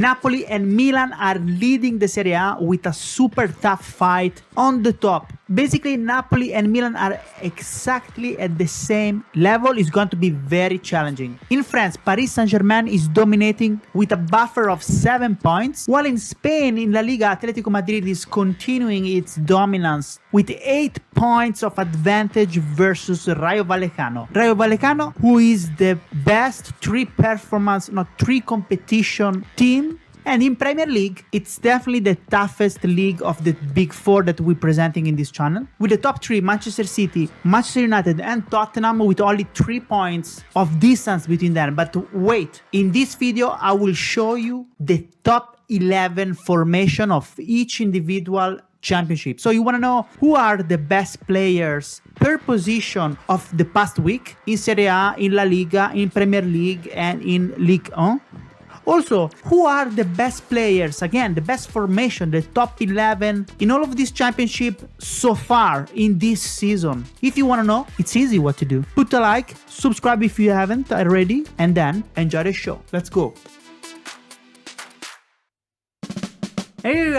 Napoli and Milan are leading the Serie A with a super tough fight on the top. Basically, Napoli and Milan are exactly at the same level. It's going to be very challenging. In France, Paris Saint-Germain is dominating with a buffer of 7 points, while in Spain, in La Liga, Athletico Madrid is continuing its dominance with 8 points of advantage versus Rayo Vallecano. Rayo Vallecano, who is the best three competition team. And in Premier League, it's definitely the toughest league of the big four that we're presenting in this channel. With the top three, Manchester City, Manchester United and Tottenham with only 3 points of distance between them. But wait, in this video, I will show you the top 11 formation of each individual championship. So you want to know who are the best players per position of the past week in Serie A, in La Liga, in Premier League and in Ligue 1. Also, who are the best players, again, the best formation, the top 11 in all of this championship so far in this season? If you want to know, it's easy what to do. Put a like, subscribe if you haven't already, and then enjoy the show. Let's go. Here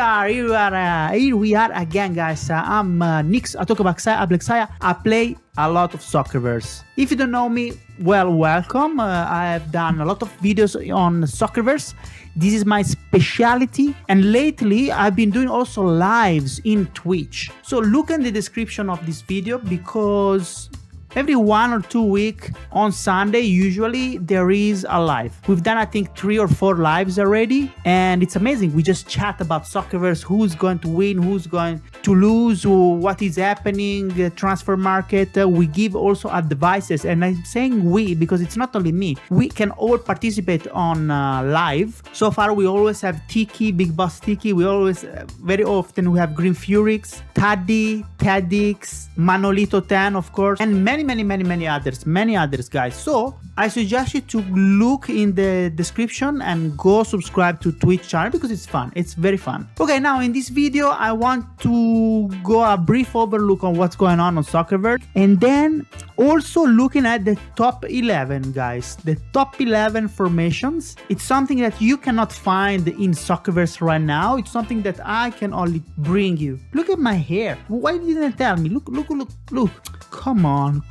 we are again, guys. I'm Nickx. I talk about Ablexaya. I play a lot of Soccerverse. If you don't know me, well, welcome. I have done a lot of videos on Soccerverse. This is my specialty, and lately I've been doing also lives in Twitch. So look in the description of this video because every 1 or 2 weeks on Sunday, usually there is a live. We've done, I think, 3 or 4 lives already, and it's amazing. We just chat about Soccerverse, who's going to win, who's going to lose, what is happening, the transfer market. We give also advices, and I'm saying we because it's not only me. We can all participate on live. So far, we always have Tiki, Big Boss Tiki. We always, very often, we have Green Furix, Taddy, Tadix, Manolito 10, of course, and many others, guys. So I suggest you to look in the description and go subscribe to Twitch channel because it's fun. It's very fun. Okay, now in this video, I want to go a brief overlook on what's going on Soccerverse, and then also looking at the top 11, guys. The top 11 formations. It's something that you cannot find in Soccerverse right now. It's something that I can only bring you. Look at my hair. Why didn't you tell me? Look. Come on.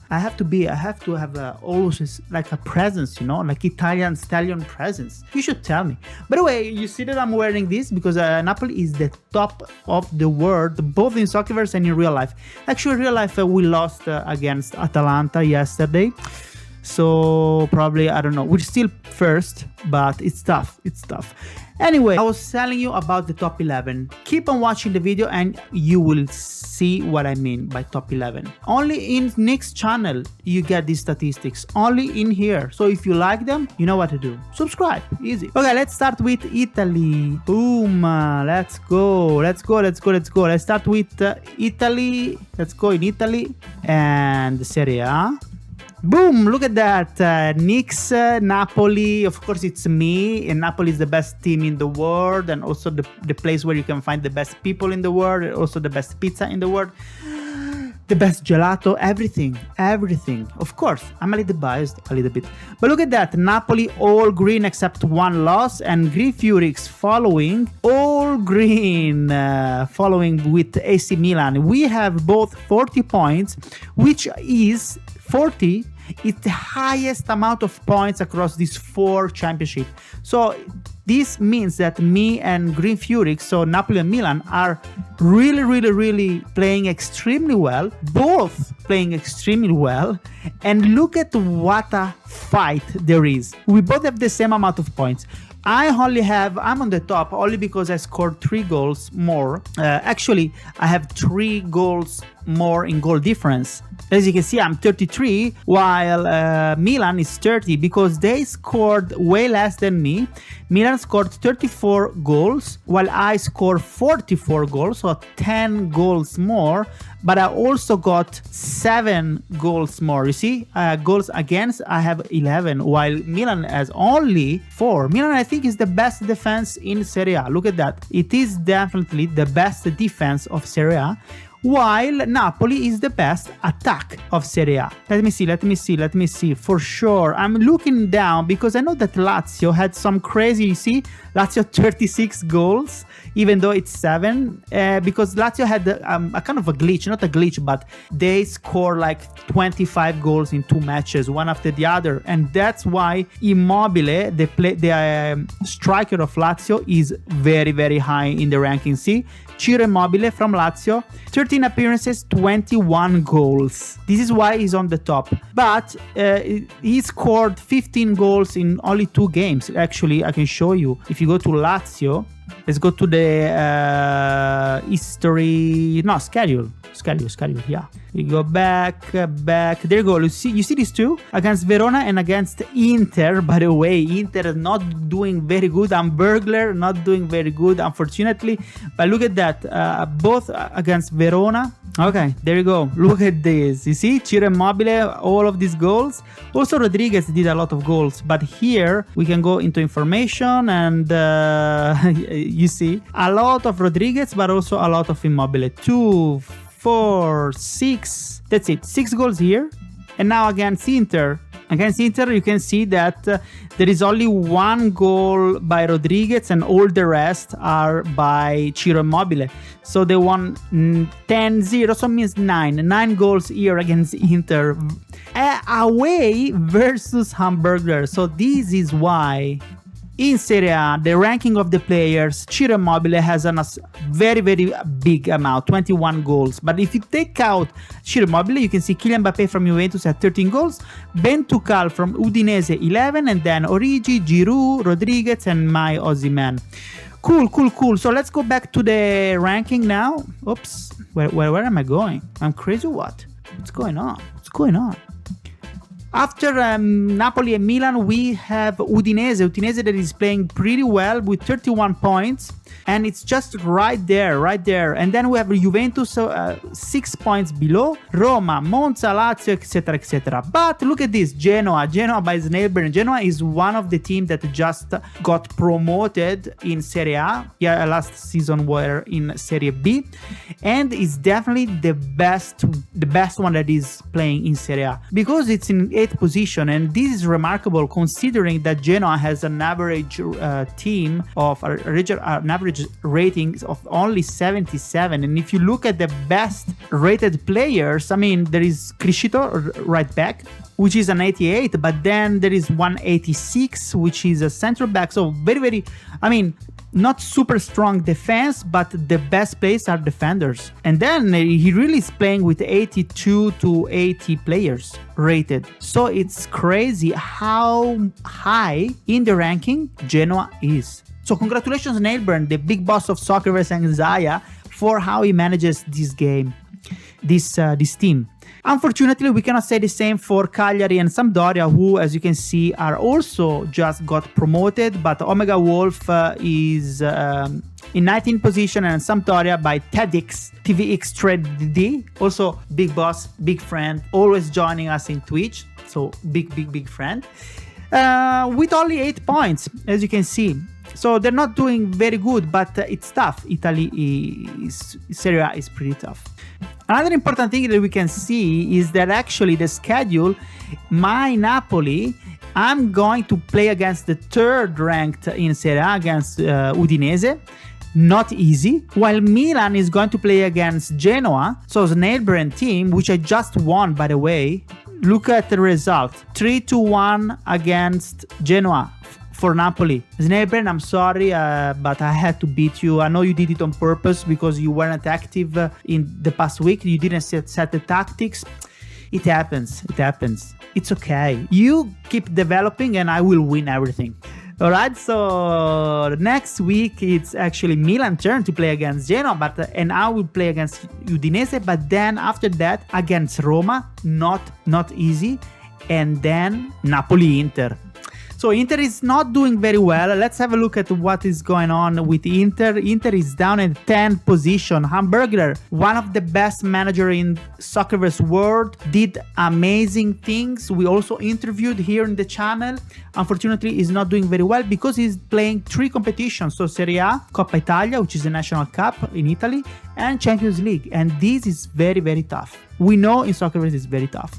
I have to have always like a presence, you know, like Italian stallion presence. You should tell me. By the way, you see that I'm wearing this because Napoli is the top of the world, both in Soccerverse and in real life. Actually, in real life, we lost against Atalanta yesterday. So probably, I don't know, we're still first, but it's tough. Anyway, I was telling you about the top 11. Keep on watching the video and you will see what I mean by top 11. Only in Nick's channel you get these statistics. Only in here. So if you like them, you know what to do. Subscribe. Easy. Okay, let's start with Italy. Boom. Let's go. Let's start with Italy. Let's go in Italy and the Serie A. Boom, look at that. Nickx, Napoli, of course it's me, and Napoli is the best team in the world, and also the place where you can find the best people in the world, and also the best pizza in the world, the best gelato, everything. Of course, I'm a little biased, a little bit. But look at that, Napoli all green except 1 loss, and Green Furix following, all green, following with AC Milan. We have both 40 points, which is 40. It's the highest amount of points across these 4 championships. So this means that me and Green Furix, so Napoli and Milan, are really playing extremely well. Both playing extremely well. And look at what a fight there is. We both have the same amount of points. I'm on the top only because I scored 3 goals more. Actually, I have 3 goals more in goal difference. As you can see, I'm 33, while Milan is 30 because they scored way less than me. Milan scored 34 goals, while I scored 44 goals, so 10 goals more. But I also got 7 goals more. You see, goals against, I have 11, while Milan has only 4. Milan, I think, is the best defense in Serie A. Look at that. It is definitely the best defense of Serie A, while Napoli is the best attack of Serie A. Let me see. For sure, I'm looking down because I know that Lazio had some crazy, you see, Lazio 36 goals, even though it's 7, because Lazio had a kind of a glitch, not a glitch, but they score like 25 goals in 2 matches, one after the other. And that's why Immobile, the striker of Lazio, is very, very high in the ranking. See, Ciro Immobile from Lazio, 13 appearances, 21 goals. This is why he's on the top. But he scored 15 goals in only 2 games. Actually, I can show you. If you go to Lazio, let's go to the schedule. Yeah, we go back. There you go. You see these 2 against Verona and against Inter. By the way, Inter is not doing very good. Burglar not doing very good, unfortunately. But look at that. Both against Verona. Okay, there you go. Look at this. You see, Ciro Immobile, all of these goals. Also, Rodriguez did a lot of goals. But here we can go into information and you see a lot of Rodriguez, but also a lot of Immobile. 2, 4, 6. That's it. 6 goals here. And now against Inter, you can see that there is only 1 goal by Rodriguez and all the rest are by Ciro Immobile. So they won 10-0, so it means 9 goals here against Inter. Away versus Hamburger. So this is why in Serie A, the ranking of the players, Ciro Immobile has a very, very big amount, 21 goals. But if you take out Ciro Immobile, you can see Kylian Mbappé from Juventus at 13 goals, Ben Tuchel from Udinese 11, and then Origi, Giroud, Rodriguez, and my Osimhen. Cool. So let's go back to the ranking now. Oops, where am I going? I'm crazy. What's going on? After Napoli and Milan, we have Udinese that is playing pretty well with 31 points. And it's just right there. And then we have Juventus 6 points below, Roma, Monza, Lazio, etc. But look at this, Genoa by Snailburn. Genoa is one of the teams that just got promoted in Serie A. Yeah, last season were in Serie B. And it's definitely the best one that is playing in Serie A. Because it's in 8th position, and this is remarkable considering that Genoa has an average team of an average ratings of only 77. And if you look at the best rated players, I mean, there is Criscito right back, which is an 88, but then there is 186, which is a center back. So very, I mean, not super strong defense, but the best players are defenders. And then he really is playing with 82 to 80 players rated. So it's crazy how high in the ranking Genoa is. So congratulations, Nailburn, the big boss of Soccerverse and Zaya, for how he manages this game, this team. Unfortunately, we cannot say the same for Cagliari and Sampdoria, who, as you can see, are also just got promoted. But Omega Wolf is in 19th position, and Sampdoria by TVX Trade D, also big boss, big friend, always joining us in Twitch. So big friend. With only 8 points, as you can see. So they're not doing very good, but it's tough. Serie A is pretty tough. Another important thing that we can see is that actually the schedule, my Napoli, I'm going to play against the 3rd ranked in Serie A, against Udinese. Not easy. While Milan is going to play against Genoa, so the neighboring team, which I just won, by the way. Look at the result. 3-1 against Genoa for Napoli. Snailburn, I'm sorry, but I had to beat you. I know you did it on purpose because you weren't active in the past week. You didn't set the tactics. It happens. It's okay. You keep developing and I will win everything. Alright, so next week it's actually Milan's turn to play against Genoa, and I will play against Udinese, but then after that against Roma, not easy, and then Napoli-Inter. So Inter is not doing very well. Let's have a look at what is going on with Inter. Inter is down in 10th position. Hamburger, one of the best manager in Soccerverse world, did amazing things. We also interviewed here in the channel. Unfortunately, he's not doing very well because he's playing 3 competitions. So Serie A, Coppa Italia, which is the national cup in Italy, and Champions League. And this is very, very tough. We know in Soccerverse it's very tough.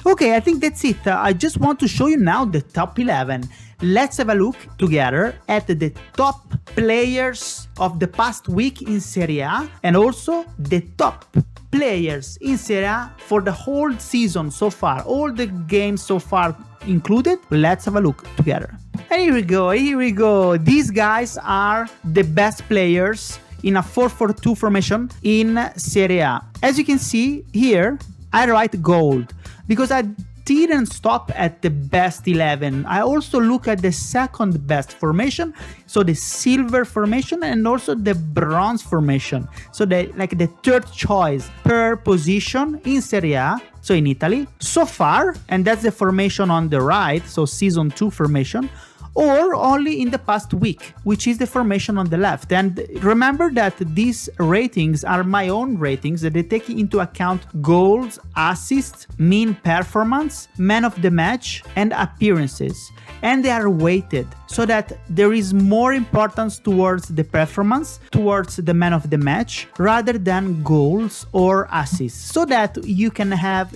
Okay, I think that's it. I just want to show you now the top 11. Let's have a look together at the top players of the past week in Serie A and also the top players in Serie A for the whole season so far, all the games so far included. Let's have a look together. And here we go. These guys are the best players in a 4-4-2 formation in Serie A. As you can see here, I write gold because I didn't stop at the best 11. I also look at the second best formation, so the silver formation, and also the bronze formation. So the third choice per position in Serie A, so in Italy, so far, and that's the formation on the right, so season 2 formation, or only in the past week, which is the formation on the left. And remember that these ratings are my own ratings, that they take into account goals, assists, mean performance, man of the match, and appearances. And they are weighted so that there is more importance towards the performance, towards the man of the match, rather than goals or assists, so that you can have,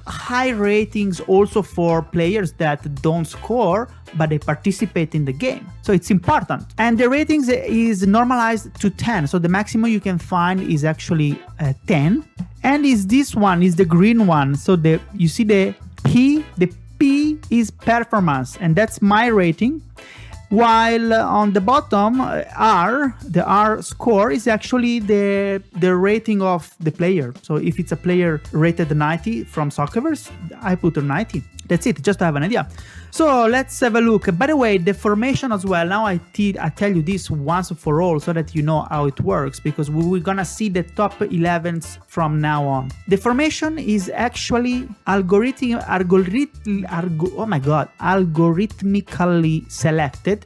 high ratings also for players that don't score, but they participate in the game. So it's important. And the ratings is normalized to 10. So the maximum you can find is actually 10. And is this one, is the green one. So you see the P is performance, and that's my rating. While on the bottom, the R score is actually the rating of the player. So if it's a player rated 90 from Soccerverse, I put a 90. That's it, just to have an idea. So let's have a look. By the way, the formation as well. Now I tell you this once for all so that you know how it works, because we're gonna see the top 11s from now on. The formation is actually algorithmically selected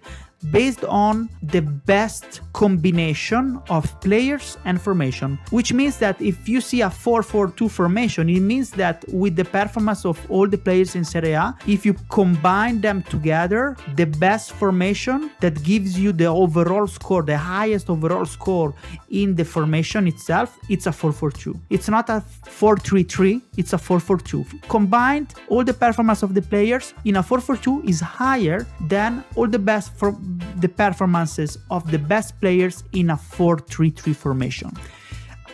based on the best combination of players and formation, which means that if you see a 4-4-2 formation, it means that with the performance of all the players in Serie A, if you combine them together, the best formation that gives you the overall score, the highest overall score in the formation itself, it's a 4-4-2. It's not a 4-3-3, it's a 4-4-2. Combined, all the performance of the players in a 4-4-2 is higher than all the performances of the best players in a 4-3-3 formation.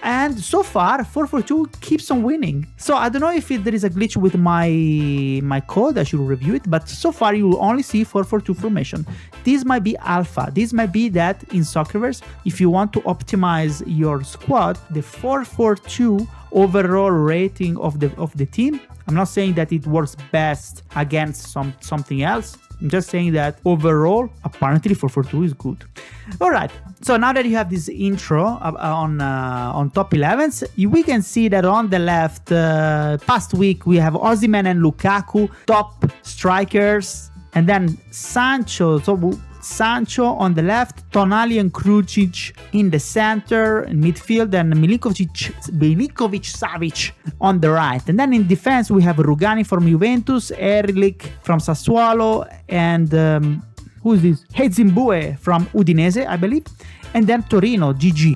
And so far, 4-4-2 keeps on winning. So I don't know if there is a glitch with my code, I should review it, but so far you will only see 4-4-2 formation. This might be alpha. This might be that in Soccerverse, if you want to optimize your squad, the 4-4-2 overall rating of the team, I'm not saying that it works best against something else. I'm just saying that overall, apparently 4-4-2 is good. All right, so now that you have this intro on top 11s, we can see that on the left, past week, we have Osimhen and Lukaku, top strikers, and then Sancho. So Sancho on the left, Tonali and Krujic in the center, in midfield, and Milinkovic-Savic on the right. And then in defense, we have Rugani from Juventus, Erlich from Sassuolo, and who is this? Hezimbue from Udinese, I believe. And then Torino, DJ.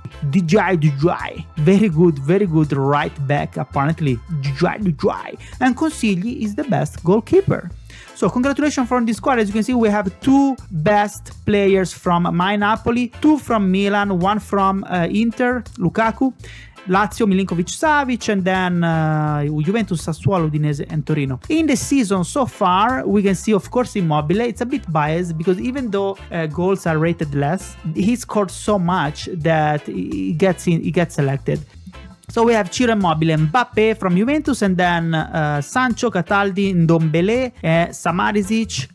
Very good right back, apparently. DJ. And Consigli is the best goalkeeper. So congratulations from this squad. As you can see, we have 2 best players from my Napoli, 2 from Milan, 1 from Inter, Lukaku, Lazio, Milinkovic-Savic, and then Juventus, Sassuolo, Udinese, and Torino. In the season so far, we can see, of course, Immobile. It's a bit biased because even though goals are rated less, he scored so much that he gets selected. So we have Ciro Immobile, Mbappe from Juventus, and then Sancho, Cataldi, Ndombele, Samarisic,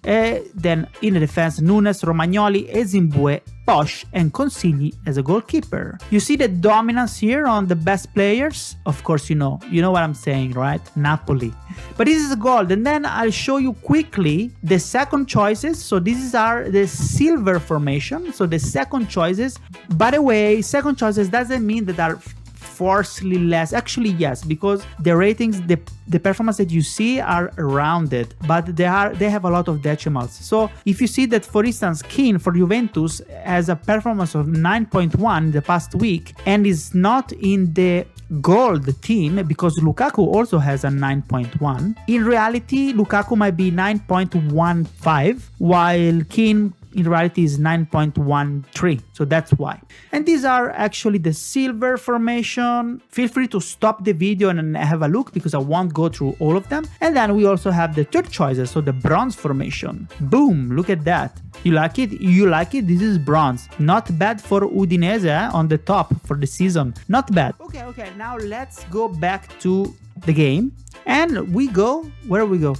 then in the defense Nunes, Romagnoli, Ezimbue, Posh, and Consigli as a goalkeeper. You see the dominance here on the best players? Of course you know what I'm saying, right? Napoli. But this is a gold, and then I'll show you quickly the second choices. So these are the silver formation, so the second choices. By the way, second choices doesn't mean that are forcefully less. Actually, yes, because the ratings, the performance that you see are rounded, but they have a lot of decimals. So if you see that, for instance, Keane for Juventus has a performance of 9.1 the past week and is not in the gold team because Lukaku also has a 9.1. In reality, Lukaku might be 9.15, while Keane in reality is 9.13, so that's why. And these are actually the silver formation. Feel free to stop the video and have a look because I won't go through all of them. And then we also have the third choices, so the bronze formation. Boom, look at that. You like it? You like it? This is bronze. Not bad for Udinese on the top for the season. Not bad. Okay, now let's go back to the game. And we go, where we go?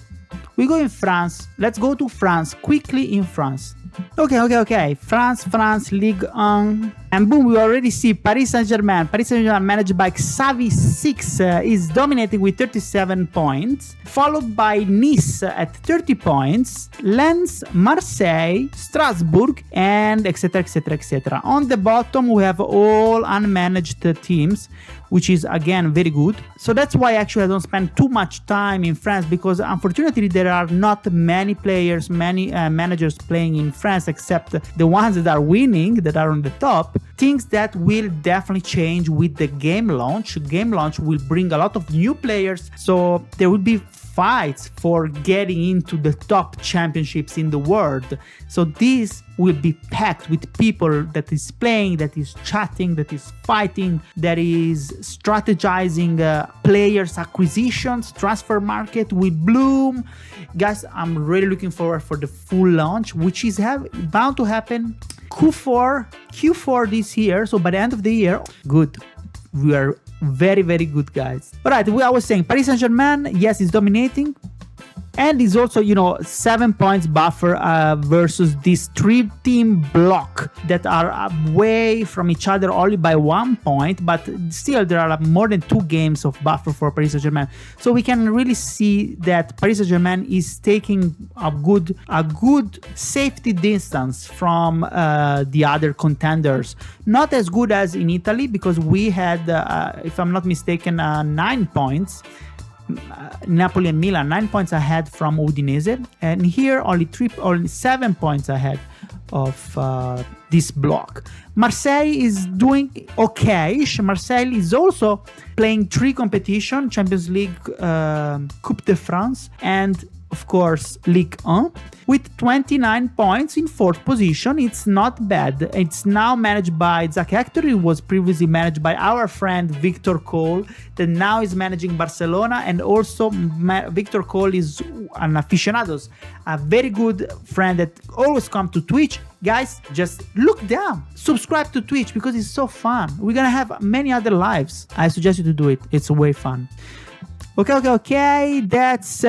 We go in France. Let's go to France, quickly in France. Okay. France, Ligue 1. And boom, we already see Paris Saint-Germain. Paris Saint-Germain managed by Xavi 6 is dominating with 37 points, followed by Nice at 30 points, Lens, Marseille, Strasbourg, and etc. On the bottom, we have all unmanaged teams, which is again very good. So that's why actually I don't spend too much time in France, because unfortunately there are not many players, many managers playing in France, except the ones that are winning, that are on the top. Things that will definitely change with the game launch. Game launch will bring a lot of new players, so there will be fights for getting into the top championships in the world. So this will be packed with people that is playing, that is chatting, that is fighting, that is strategizing players acquisitions. Transfer market will bloom. Guys, I'm really looking forward for the full launch, which is bound to happen Q4 this year. So by the end of the year, good. We are very, very good, guys. All right, I was saying Paris Saint-Germain, yes, is dominating. And is also, 7 points buffer versus this 3-team block that are away from each other only by 1 point, but still there are more than 2 games of buffer for Paris Saint-Germain. So we can really see that Paris Saint-Germain is taking a good safety distance from the other contenders. Not as good as in Italy, because we had, if I'm not mistaken, 9 points. Napoli and Milan 9 points ahead from Udinese, and here only 7 points ahead of this block. Marseille is doing okay. Marseille is also playing 3 competitions: Champions League, Coupe de France, and of course Ligue 1, with 29 points in 4th position. It's not bad. It's now managed by Zach Hector. It was previously managed by our friend Victor Cole, that now is managing Barcelona. And also Victor Cole is an aficionados, a very good friend that always come to Twitch. Guys, just look down, subscribe to Twitch, because it's so fun. We're gonna have many other lives. I suggest you to do it. It's way fun. Okay. That's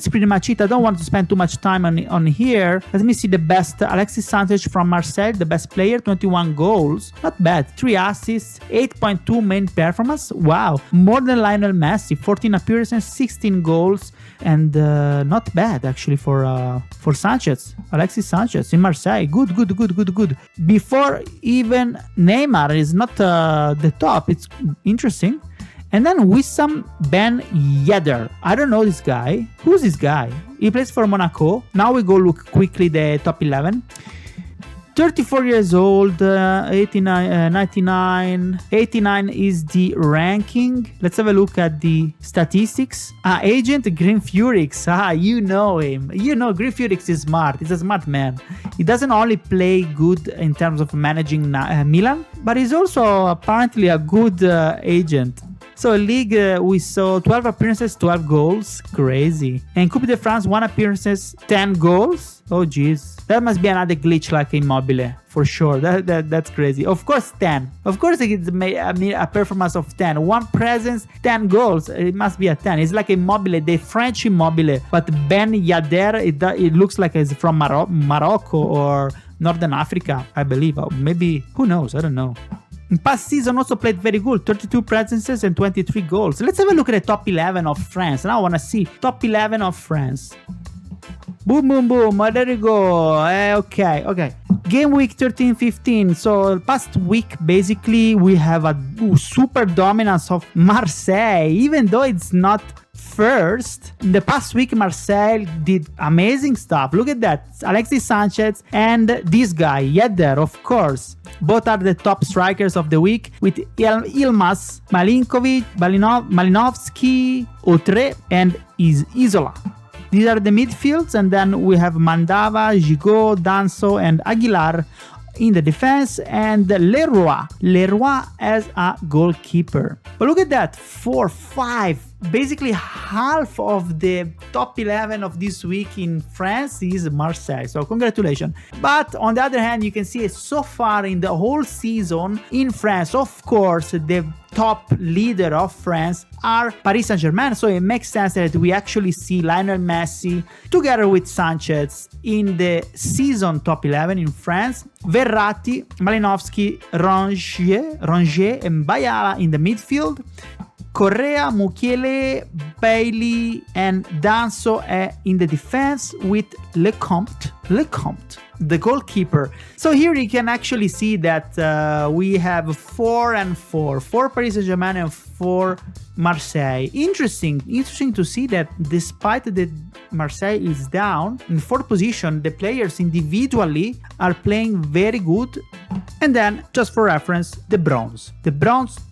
pretty much it. I don't want to spend too much time on here. Let me see the best. Alexis Sanchez from Marseille, the best player, 21 goals. Not bad. 3 assists, 8.2 main performance. Wow. More than Lionel Messi. 14 appearances, 16 goals. And not bad actually for Sanchez. Alexis Sanchez in Marseille. Good. Before even Neymar is not the top. It's interesting. And then Wissam Ben Yedder. I don't know this guy. Who's this guy? He plays for Monaco. Now we go look quickly the top 11. 34 years old, 89, 99. 89 is the ranking. Let's have a look at the statistics. Agent Green Furix. You know him. Green Furix is smart. He's a smart man. He doesn't only play good in terms of managing Milan, but he's also apparently a good agent. So Ligue, we saw 12 appearances, 12 goals. Crazy. And Coupe de France, 1 appearances, 10 goals. Oh, jeez. That must be another glitch like Immobile, for sure. That's crazy. Of course, 10. Of course, it's a performance of 10. 1 presence, 10 goals. It must be a 10. It's like Immobile, the French Immobile. But Ben Yedder, it looks like it's from Morocco or Northern Africa, I believe. Or maybe, who knows? I don't know. Past season also played very good, 32 presences and 23 goals. Let's have a look at the top 11 of France. Now I want to see top 11 of France. Boom, boom, boom. Oh, there you go. Okay. Game week 13-15. So past week, basically, we have a super dominance of Marseille, even though it's not first. In the past week, Marseille did amazing stuff. Look at that. Alexis Sanchez and this guy, Yedder, of course. Both are the top strikers of the week with Ilmaz, Malinkovic, Malinovsky, Outre, and Isola. These are the midfields, and then we have Mandava, Gigot, Danso, and Aguilar in the defense, and Leroy as a goalkeeper. But look at that, 4-5. Basically half of the top 11 of this week in France is Marseille, so congratulations. But on the other hand, you can see so far in the whole season in France, of course, the top leader of France are Paris Saint-Germain, so it makes sense that we actually see Lionel Messi together with Sanchez in the season top 11 in France, Verratti, Malinovsky, Rongier and Bayala in the midfield, Correa, Mukiele, Bailey, and Danso in the defense with Lecomte, the goalkeeper. So here you can actually see that we have 4 and 4 Paris Saint-Germain and 4 Marseille. Interesting to see that despite that Marseille is down in 4th position, the players individually are playing very good. And then, just for reference, the bronze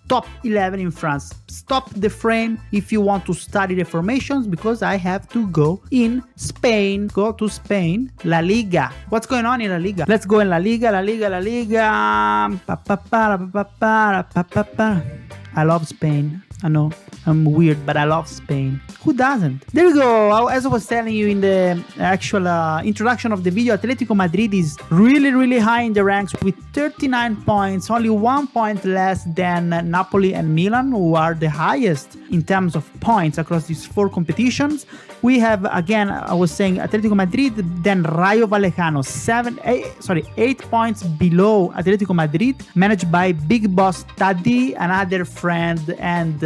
top 11 in France. Stop the frame if you want to study the formations, because I have to go in Spain. Go to Spain. La Liga. What's going on in La Liga? Let's go in La Liga. I love Spain. I know I'm weird, but I love Spain. Who doesn't? There we go. As I was telling you in the actual introduction of the video, Athletico Madrid is really high in the ranks with 39 points, only 1 point less than Napoli and Milan, who are the highest in terms of points across these 4 competitions. We have, again, I was saying Athletico Madrid, then Rayo Vallecano, 8 points below Athletico Madrid, managed by Big Boss Taddy, another friend and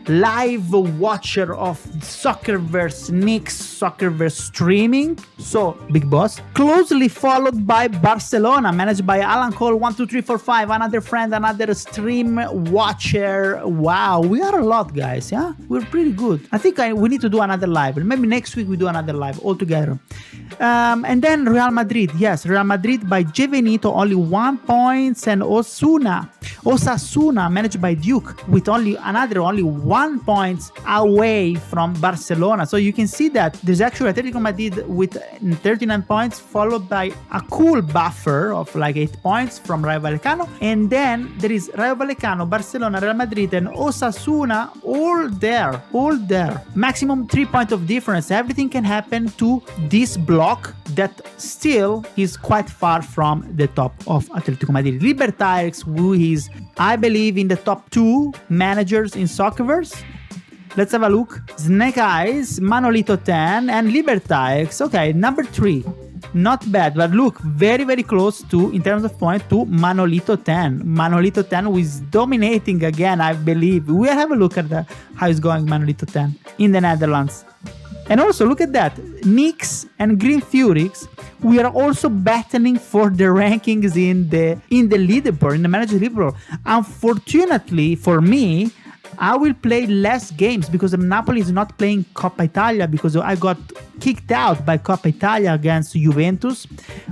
live watcher of Soccerverse, Nickx Soccerverse streaming. So, Big Boss. Closely followed by Barcelona, managed by Alan Cole, 12345, another friend, another stream watcher. Wow, we are a lot, guys, yeah? We're pretty good. I think we need to do another live. Maybe next week we do another live all together. And then Real Madrid. Yes, Real Madrid by Jevenito, only 1 point, and Osasuna, managed by Duke, with only 1 point away from Barcelona. So you can see that there's actually Atletico Madrid with 39 points, followed by a cool buffer of like 8 points from Rayo Vallecano. And then there is Rayo Vallecano, Barcelona, Real Madrid, and Osasuna all there. Maximum 3 points of difference. Everything can happen to this block that still is quite far from the top of Atletico Madrid. Libertaires, who is, I believe, in the top 2 managers in Soccerverse. Let's have a look. Snake Eyes, Manolito 10, and Libertaires. Okay, number 3. Not bad, but look, very close to, in terms of point, to Manolito 10. Manolito 10 who is dominating again, I believe. We'll have a look at how it's going, Manolito 10, in the Netherlands. And also, look at that. Nickx and Green Furyx, we are also battling for the rankings in the leaderboard, in the manager leaderboard. Unfortunately for me, I will play less games because Napoli is not playing Coppa Italia because I got kicked out by Coppa Italia against Juventus,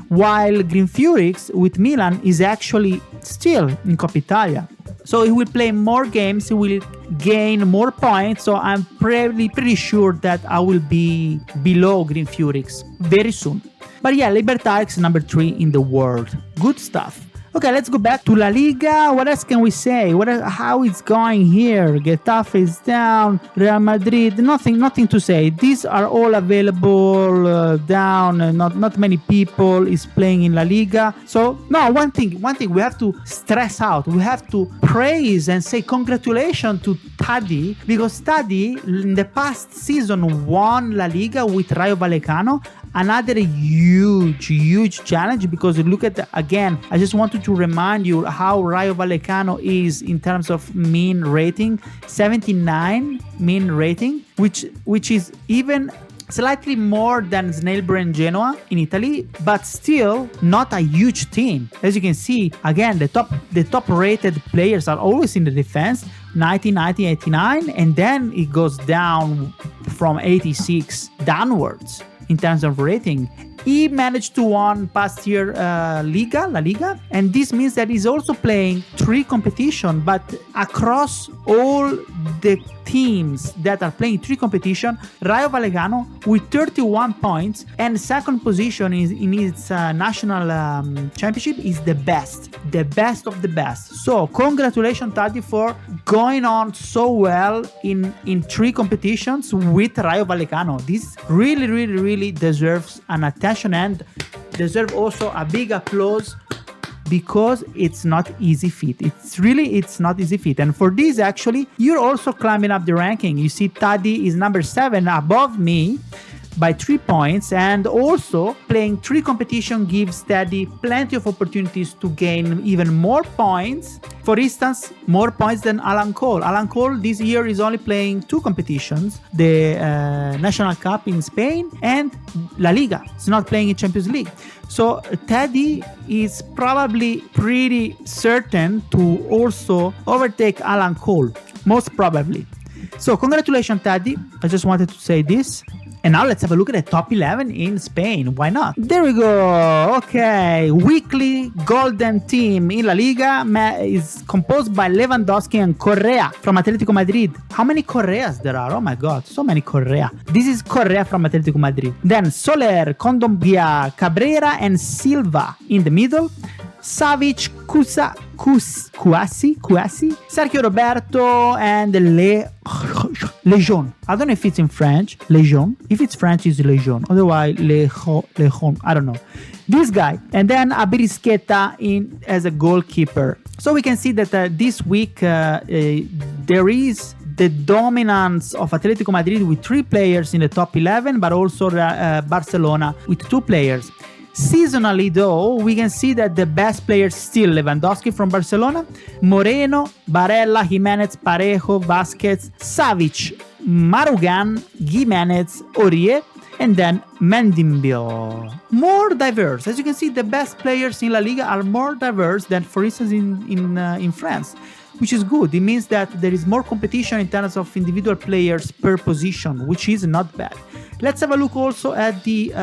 while Green Furyx with Milan is actually still in Coppa Italia. So he will play more games, he will gain more points, so I'm pretty sure that I will be below Green Furyx very soon. But yeah, Libertaires number 3 in the world. Good stuff. Okay, let's go back to La Liga. What else can we say? How it's going here? Getafe is down. Real Madrid, nothing to say. These are all available down. Not many people is playing in La Liga. So no, one thing we have to stress out. We have to praise and say congratulations to Tadi, because Tadi in the past season won La Liga with Rayo Vallecano. Another huge challenge, because look at again, I just wanted to remind you how Rayo Vallecano is in terms of mean rating, 79 mean rating, which is even slightly more than Snailbrain Genoa in Italy, but still not a huge team. As you can see, again, the top rated players are always in the defense, 90, 89, and then it goes down from 86 downwards in terms of rating. He managed to win past year La Liga, and this means that he's also playing 3 competitions, but across all the teams that are playing 3 competitions, Rayo Vallecano with 31 points and second position in its national championship is the best of the best. So congratulations Tati for going on so well in 3 competitions with Rayo Vallecano. This really deserves an attention and deserve also a big applause, because it's not easy feat. It's not easy feat. And for this, actually, you're also climbing up the ranking. You see Tadi is number 7 above me by 3 points, and also playing 3 competition gives Tadi plenty of opportunities to gain even more points. For instance, more points than Alan Cole. Alan Cole this year is only playing 2 competitions, the National Cup in Spain and La Liga. He's not playing in Champions League. So Teddy is probably pretty certain to also overtake Alan Cole, most probably. So congratulations, Teddy. I just wanted to say this. And now let's have a look at the top 11 in Spain. Why not? There we go. Okay. Weekly golden team in La Liga is composed by Lewandowski and Correa from Athletico Madrid. How many Correas there are? Oh my God. So many Correa. This is Correa from Athletico Madrid. Then Soler, Kondogbia, Cabrera and Silva in the middle. Savic, Kouassi, Sergio Roberto, and Lejon. I don't know if it's in French, Lejon. If it's French, it's Lejon. Otherwise, Lejon. I don't know. This guy. And then Abirisketa in as a goalkeeper. So we can see that this week there is the dominance of Athletico Madrid with 3 players in the top 11, but also Barcelona with 2 players. Seasonally, though, we can see that the best players still Lewandowski from Barcelona, Moreno, Barella, Jimenez, Parejo, Vasquez, Savic, Marugan, Gimenez, Aurier, and then Mendimbil. More diverse. As you can see, the best players in La Liga are more diverse than, for instance, in France, which is good. It means that there is more competition in terms of individual players per position, which is not bad. Let's have a look also at the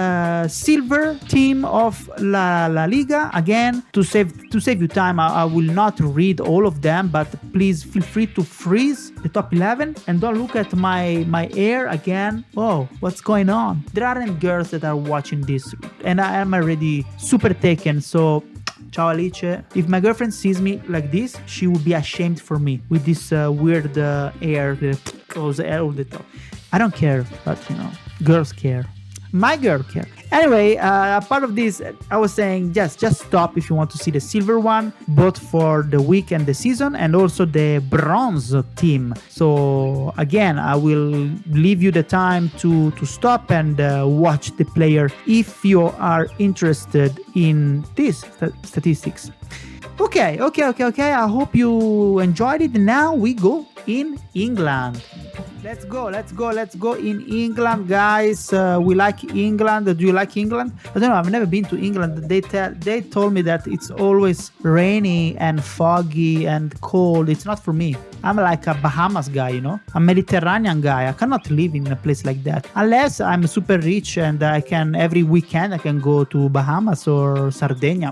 silver team of La Liga. Again, to save you time, I will not read all of them, but please feel free to freeze the top 11 and don't look at my hair again. Oh, what's going on? There aren't girls that are watching this, and I am already super taken, so ciao Alice. If my girlfriend sees me like this, she will be ashamed for me with this weird hair that goes all the top. I don't care, but you know, girls care. My girl care. Anyway, part of this, I was saying, just stop if you want to see the silver one, both for the week and the season, and also the bronze team. So again, I will leave you the time to stop and watch the player if you are interested in these statistics. Okay. I hope you enjoyed it. Now we go in England. Let's go in England, guys. We like England. Do you like England? I don't know. I've never been to England. They told me that it's always rainy and foggy and cold. It's not for me. I'm like a Bahamas guy, you know. A Mediterranean guy. I cannot live in a place like that unless I'm super rich and I can every weekend I can go to Bahamas or Sardinia.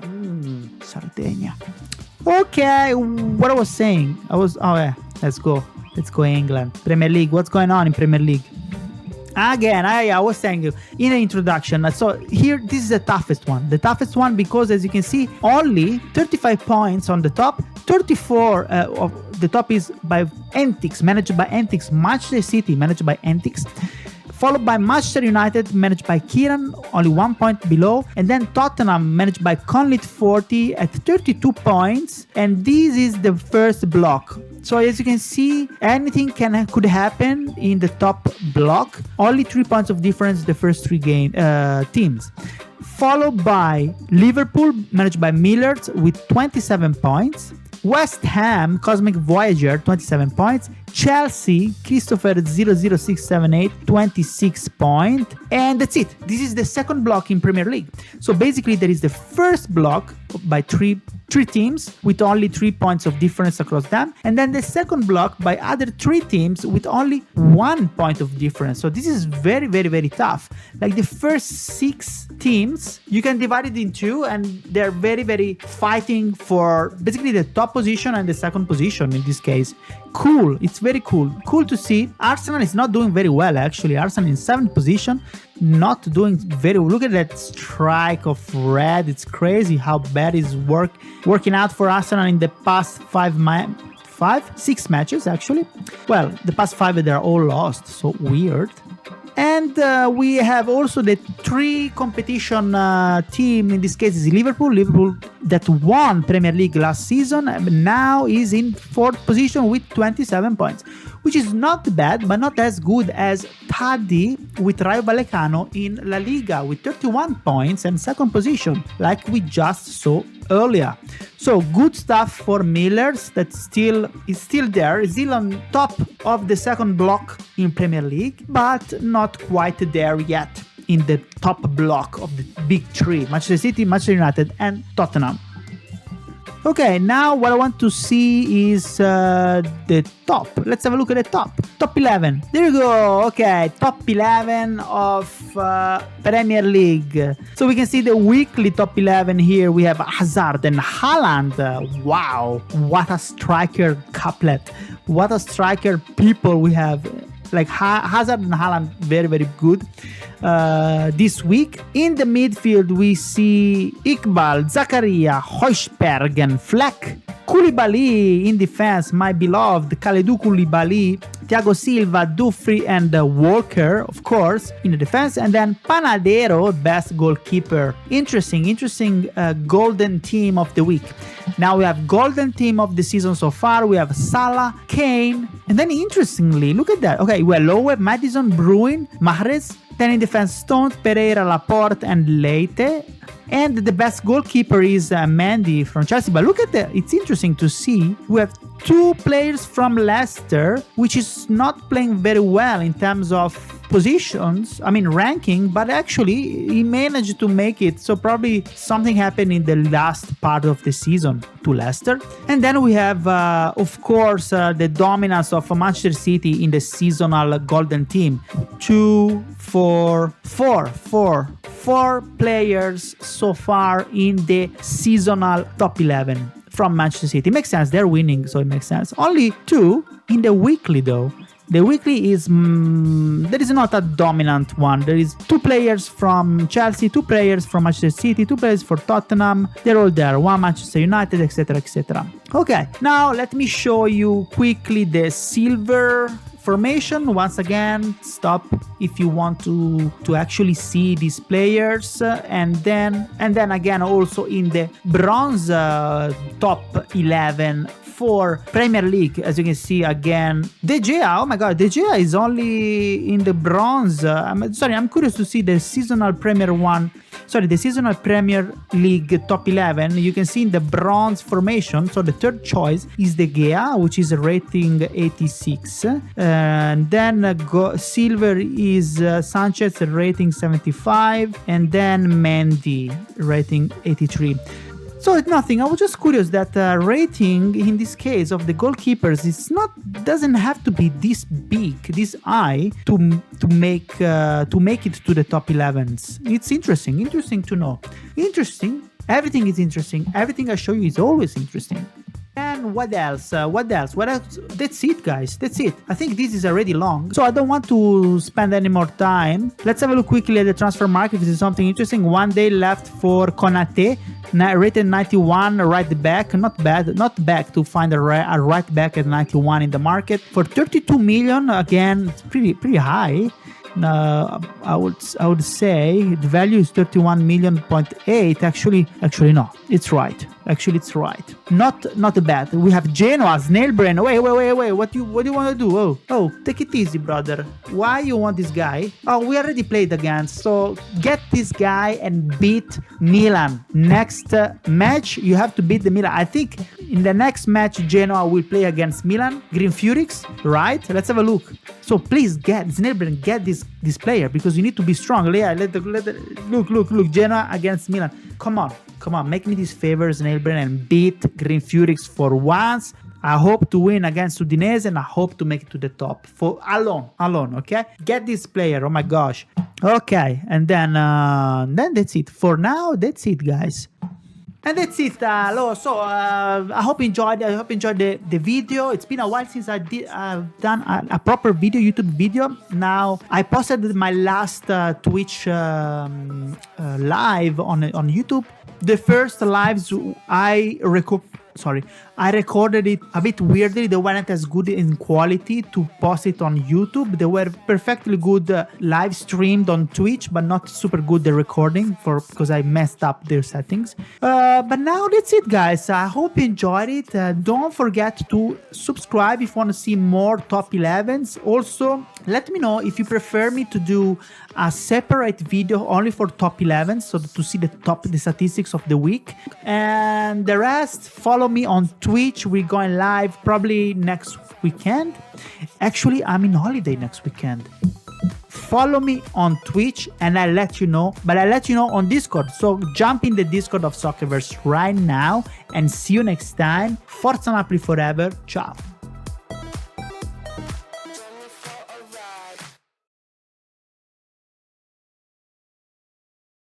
Sardinia. Okay, what I was saying. Let's go England. Premier League. What's going on in Premier League? Again, I was saying you in the introduction. So here, this is the toughest one. The toughest one because, as you can see, only 35 points on the top. 34 of the top is by Nickx, managed by Nickx. Manchester City, managed by Nickx. Followed by Manchester United, managed by Kieran, only 1 point below. And then Tottenham, managed by Conlit 40 at 32 points. And this is the first block. So as you can see, anything could happen in the top block. Only 3 points of difference the first three teams. Followed by Liverpool, managed by Millard with 27 points. West Ham, Cosmic Voyager, 27 points. Chelsea, Christopher 00678, 26 points. And that's it. This is the second block in Premier League. So basically there is the first block by three teams with only 3 points of difference across them. And then the second block by other 3 teams with only 1 point of difference. So this is very, very, very tough. Like the first 6 teams, you can divide it in 2 and they're very, very fighting for basically the top position and the second position in this case. Cool. It's very cool. Cool to see. Arsenal is not doing very well, actually. Arsenal in 7th position, not doing very well. Look at that strike of red. It's crazy how bad is working out for Arsenal in the past 6 matches, actually. Well, the past 5, they're all lost. So weird. And we have also the 3 competition team. In this case is Liverpool that won Premier League last season, now is in 4th position with 27 points, which is not bad, but not as good as Paddy with Rayo Vallecano in La Liga with 31 points and 2nd position, like we just saw earlier. So good stuff for Millers that is still there, is still on top of the second block in Premier League, but not quite there yet in the top block of the big 3, Manchester City, Manchester United and Tottenham. Okay, now what I want to see is the top. Let's have a look at the top. Top 11. There you go. Okay, top 11 of Premier League. So we can see the weekly top 11 here. We have Hazard and Haaland. Wow, what a striker couplet. What a striker people we have. Like Hazard and Haaland, very, very good this week. In the midfield, we see Iqbal, Zakaria, Højbjerg, Fleck, Koulibaly in defense, my beloved Kalidou Koulibaly, Thiago Silva, Dufry, and Walker, of course, in the defense. And then Panadero, best goalkeeper. Interesting golden team of the week. Now we have golden team of the season so far. We have Salah, Kane, and then interestingly, look at that. Okay, well, Lowe, Madison, Bruin, Mahrez. Then in defense, Stones, Pereira, Laporte, and Leite. And the best goalkeeper is Mendy from Chelsea. But look at that. It's interesting to see. We have 2 players from Leicester, which is not playing very well in terms of positions, ranking, but actually he managed to make it. So probably something happened in the last part of the season to Leicester. And then we have, of course, the dominance of Manchester City in the seasonal golden team. 4 players so far in the seasonal top 11 from Manchester City. It makes sense. They're winning, so it makes sense. Only 2 in the weekly, though. The weekly is, there is not a dominant one. There is 2 players from Chelsea, 2 players from Manchester City, 2 players for Tottenham. They're all there. 1 Manchester United, etc., etc. Okay, now let me show you quickly the silver formation. Once again, stop if you want to actually see these players, and then again also in the bronze top 11 for Premier League. As you can see again, De Gea, oh my god, De Gea is only in the bronze. I'm curious to see the seasonal Premier League top 11. You can see in the bronze formation, so the third choice is De Gea, which is rating 86. And then silver is Sanchez, rating 75. And then Mendy, rating 83. So it's nothing. I was just curious that rating in this case of the goalkeepers doesn't have to be this big, this high to make it to the top 11s. It's interesting to know. Interesting. Everything is interesting. Everything I show you is always interesting. And then what else? What else? That's it, guys. That's it. I think this is already long, so I don't want to spend any more time. Let's have a look quickly at the transfer market. This is something interesting. 1 day left for Konate, rated 91, right back. Not bad to find a right back at 91 in the market for 32 million. Again, it's pretty high. I would say the value is 31 million point 8. Actually no, it's right. Actually, it's right. Not bad. We have Genoa, Snailbrain. Wait. What do you want to do? Oh, take it easy, brother. Why you want this guy? Oh, we already played against. So get this guy and beat Milan. Next match, you have to beat the Milan. I think in the next match, Genoa will play against Milan. Green Furyx, right? Let's have a look. So please get Snailbrain, get this player because you need to be strong. Yeah, look. Genoa against Milan. Come on, make me this favor, Snailbrain, and beat Green Furyx for once. I hope to win against Udinese and I hope to make it to the top for alone, okay? Get this player, oh my gosh. Okay, and then that's it. For now, that's it, guys. And that's it. So I hope you enjoyed. I hope you enjoyed the video. It's been a while since I've done a proper YouTube video. Now I posted my last Twitch live on YouTube. The first lives I recorded it a bit weirdly. They weren't as good in quality to post it on YouTube. They were perfectly good live streamed on Twitch, but not super good the recording because I messed up their settings. But now that's it, guys. I hope you enjoyed it. Don't forget to subscribe if you want to see more top 11s. Also, let me know if you prefer me to do a separate video only for top 11s, so to see the statistics of the week. And the rest, follow me on Twitch. We're going live probably next weekend. Actually, I'm in holiday next weekend. Follow me on Twitch and I'll let you know. But I'll let you know on Discord. So jump in the Discord of Soccerverse right now and see you next time. Forza Napoli forever. Ciao.